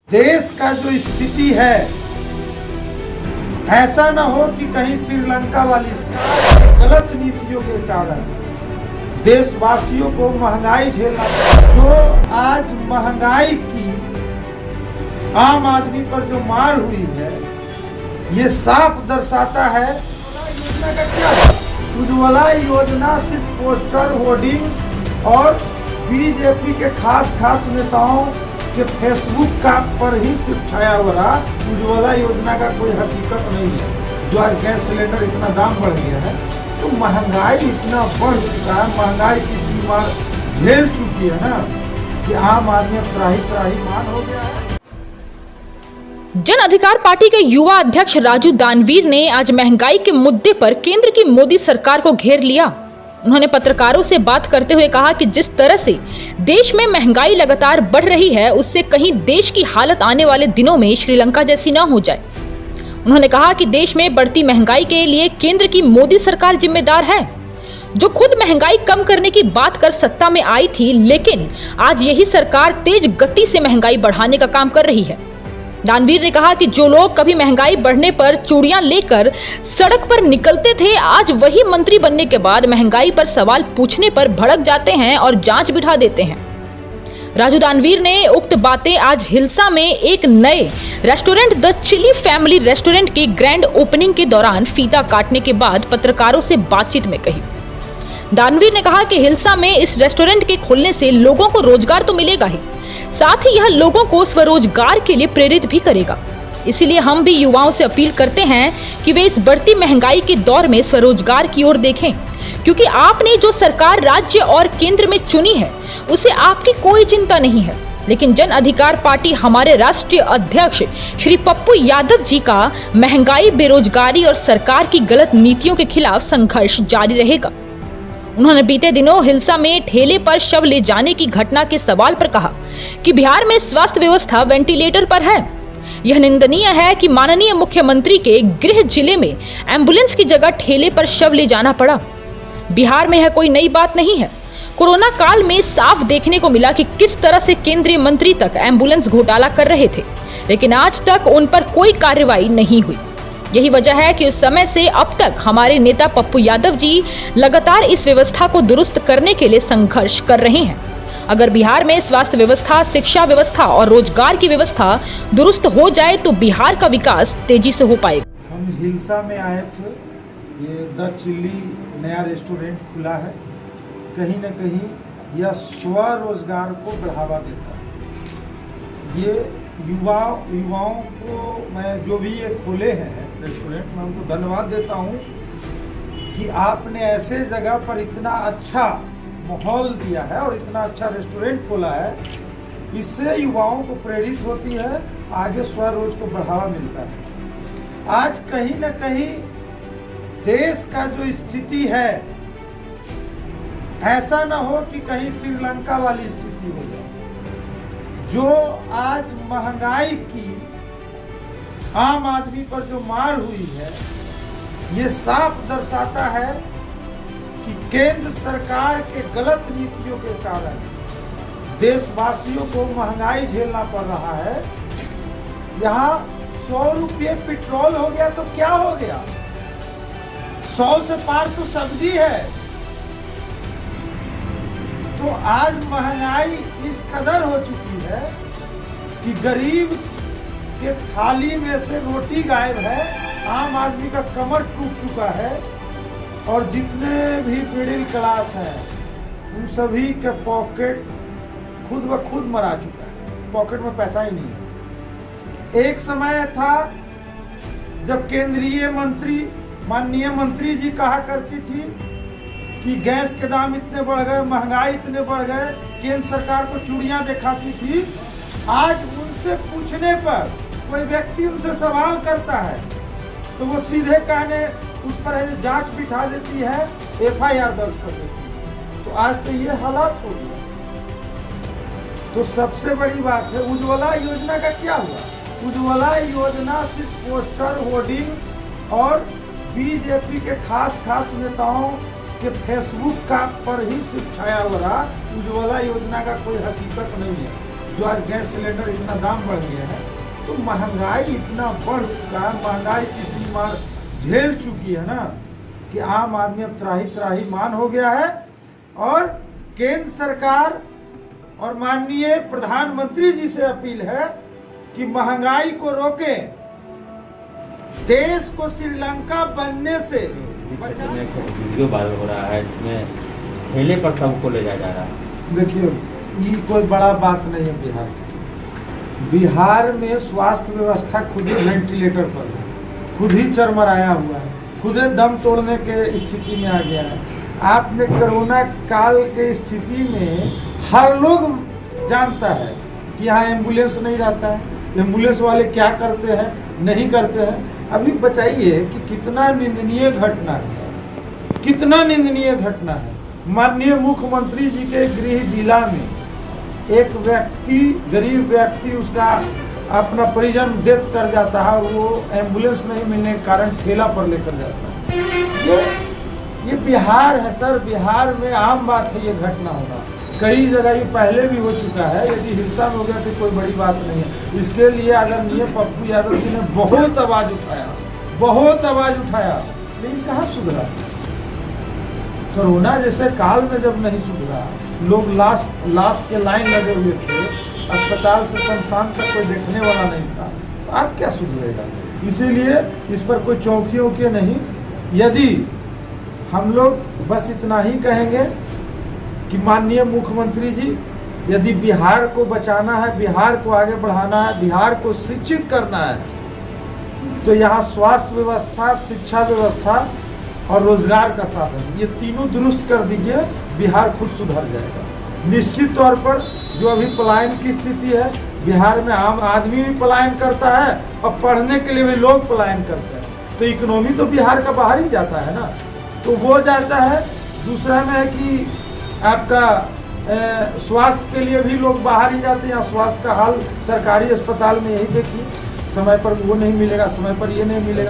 देश का जो स्थिति है ऐसा न हो कि कहीं श्रीलंका वाली स्थिति, गलत नीतियों के कारण देशवासियों को महंगाई झेलना, जो आज महंगाई की आम आदमी पर जो मार हुई है, ये साफ दर्शाता है। योजना का क्या है? उज्ज्वला योजना सिर्फ पोस्टर, होर्डिंग और बीजेपी के खास नेताओं के फेसबुक का पर ही सिर्फ छाया हो रहा। उज्ज्वला योजना का कोई हकीकत नहीं है। जो आज गैस सिलेंडर इतना दाम बढ़ गया है, तो महंगाई इतना बढ़ चुका है, महंगाई की बीमार झेल चुकी है ना, कि आम आदमी त्राही मान हो गया है। जन अधिकार पार्टी के युवा अध्यक्ष राजू दानवीर ने आज महंगाई के मुद्दे पर केंद्र की मोदी सरकार को घेर लिया। उन्होंने पत्रकारों से बात करते हुए कहा कि जिस तरह से देश में महंगाई लगातार बढ़ रही है, उससे कहीं देश की हालत आने वाले दिनों में श्रीलंका जैसी न हो जाए। उन्होंने कहा कि देश में बढ़ती महंगाई के लिए केंद्र की मोदी सरकार जिम्मेदार है, जो खुद महंगाई कम करने की बात कर सत्ता में आई थी, लेकिन आज यही सरकार तेज गति से महंगाई बढ़ाने का काम कर रही है। दानवीर ने कहा कि जो लोग कभी महंगाई बढ़ने पर चूड़ियां लेकर सड़क पर निकलते थे, आज वही मंत्री बनने के बाद महंगाई पर सवाल पूछने पर भड़क जाते हैं और जांच बिठा देते हैं। राजू दानवीर ने उक्त बातें आज हिल्सा में एक नए restaurant The Chilli Family Restaurant की ग्रैंड ओपनिंग के दौरान फीता काटने के बाद पत्रकारों से बातचीत में कही। दानवीर ने कहा कि हिल्सा में इस रेस्टोरेंट के खुलने से लोगों को रोजगार तो मिलेगा ही, साथ ही यह लोगों को स्वरोजगार के लिए प्रेरित भी करेगा। इसीलिए हम भी युवाओं से अपील करते हैं कि वे इस बढ़ती महंगाई के दौर में स्वरोजगार की ओर देखें, क्योंकि आपने जो सरकार राज्य और केंद्र में चुनी है, उसे आपकी कोई चिंता नहीं है। लेकिन जन अधिकार पार्टी हमारे राष्ट्रीय अध्यक्ष श्री पप्पू यादव जी का महंगाई, बेरोजगारी और सरकार की गलत नीतियों के खिलाफ संघर्ष जारी रहेगा। उन्होंने बीते दिनों हिल्सा में ठेले पर शव ले जाने की घटना के सवाल पर कहा कि बिहार में स्वास्थ्य व्यवस्था वेंटिलेटर पर है। यह निंदनीय है कि माननीय मुख्यमंत्री के गृह जिले में एम्बुलेंस की जगह ठेले पर शव ले जाना पड़ा। बिहार में यह कोई नई बात नहीं है। कोरोना काल में साफ देखने को मिला कि किस तरह से केंद्रीय मंत्री तक एम्बुलेंस घोटाला कर रहे थे, लेकिन आज तक उन पर कोई कार्रवाई नहीं हुई। यही वजह है कि उस समय से अब तक हमारे नेता पप्पू यादव जी लगातार इस व्यवस्था को दुरुस्त करने के लिए संघर्ष कर रहे हैं। अगर बिहार में स्वास्थ्य व्यवस्था, शिक्षा व्यवस्था और रोजगार की व्यवस्था दुरुस्त हो जाए तो बिहार का विकास तेजी से हो पाएगा। हम हिल्सा में आए थे। ये द चिली नया रेस्टोरेंट खुला है। कहीं न कहीं यह स्वरोजगार को बढ़ावा देता है। ये युवाओं को मैं जो भी ये खोले हैं रेस्टोरेंट, मैं उनको धन्यवाद देता हूँ कि आपने ऐसे जगह पर इतना अच्छा माहौल दिया है और इतना अच्छा रेस्टोरेंट खोला है। इससे युवाओं को प्रेरित होती है, आगे स्वरोज को बढ़ावा मिलता है। आज कहीं न कहीं देश का जो स्थिति है ऐसा न हो कि कहीं श्रीलंका वाली स्थिति हो जाए। जो आज महंगाई की आम आदमी पर जो मार हुई है, ये साफ दर्शाता है कि केंद्र सरकार के गलत नीतियों के कारण देशवासियों को महंगाई झेलना पड़ रहा है। यहाँ 100 रुपये पेट्रोल हो गया तो क्या हो गया, 100 से पार तो सब्जी है। तो आज महंगाई इस कदर हो चुकी है कि गरीब के थाली में से रोटी गायब है, आम आदमी का कमर टूट चुका है, और जितने भी मिडिल क्लास हैं उन सभी के पॉकेट खुद ब खुद मरा चुका है। पॉकेट में पैसा ही नहीं है। एक समय था जब केंद्रीय मंत्री, माननीय मंत्री जी कहा करती थी कि गैस के दाम इतने बढ़ गए, महंगाई इतने बढ़ गए, केंद्र सरकार को चूड़ियां दिखाती थी। आज उनसे पूछने पर कोई व्यक्ति उनसे सवाल करता है तो वो सीधे कहने उस पर जांच बिठा देती है, FIR दर्ज कर देती है। तो आज तो ये हालात हो गया। तो सबसे बड़ी बात है, उज्ज्वला योजना का क्या हुआ? उज्ज्वला योजना सिर्फ पोस्टर, होर्डिंग और बीजेपी के खास नेताओं के फेसबुक का पर ही सिर्फ छाया हो रहा। उज्ज्वला योजना का कोई हकीकत नहीं है। जो आज गैस सिलेंडर इतना दाम बढ़ गया है, तो महंगाई इतना बढ़ चुका है, महंगाई इतनी मार झेल चुकी है ना कि आम आदमी अब त्राही मान हो गया है। और केंद्र सरकार और माननीय प्रधानमंत्री जी से अपील है कि महंगाई को रोकें, देश को श्रीलंका बनने से वीडियो वायरल हो रहा है जिसमें ठेले पर सबको ले जाया जा रहा है। देखिए, ये कोई बड़ा बात नहीं है। बिहार में स्वास्थ्य व्यवस्था खुद ही वेंटिलेटर पर है, खुद ही चरमराया हुआ है, खुद ही दम तोड़ने के स्थिति में आ गया है। आपने कोरोना काल के स्थिति में हर लोग जानता है कि यहाँ एम्बुलेंस नहीं जाता है, एम्बुलेंस वाले क्या करते हैं नहीं करते हैं। अभी बताइए कि कितना निंदनीय घटना है, कितना निंदनीय घटना है। माननीय मुख्यमंत्री जी के गृह जिला में एक व्यक्ति, गरीब व्यक्ति, उसका अपना परिजन डेथ कर जाता है, वो एम्बुलेंस नहीं मिलने के कारण ठेला पर लेकर जाता है। ये बिहार है सर, बिहार में आम बात है ये घटना होना। कई जगह ये पहले भी हो चुका है। यदि हिंसा में हो गया तो कोई बड़ी बात नहीं है। इसके लिए आदरणीय पप्पू यादव जी ने बहुत आवाज उठाया, लेकिन कहाँ सुधरा। कोरोना जैसे काल में जब नहीं सुधरा, लोग लाश के लाइन लगे हुए थे, अस्पताल से शमशान तक कोई देखने वाला नहीं था, तो आप क्या सुधरेगा। इसीलिए इस पर कोई चौंकी नहीं। यदि हम लोग बस इतना ही कहेंगे कि माननीय मुख्यमंत्री जी, यदि बिहार को बचाना है, बिहार को आगे बढ़ाना है, बिहार को शिक्षित करना है, तो यहाँ स्वास्थ्य व्यवस्था, शिक्षा व्यवस्था और रोजगार का साधन, ये तीनों दुरुस्त कर दीजिए, बिहार खुद सुधर जाएगा। निश्चित तौर पर जो अभी पलायन की स्थिति है, बिहार में आम आदमी भी पलायन करता है और पढ़ने के लिए भी लोग पलायन करते हैं, तो इकोनॉमी तो बिहार का बाहर ही जाता है ना, तो वो जाता है। दूसरा में है कि आपका स्वास्थ्य के लिए भी लोग बाहर ही जाते हैं। स्वास्थ्य का हाल सरकारी अस्पताल में यही देखिए, समय पर वो नहीं मिलेगा, समय पर ये नहीं मिलेगा।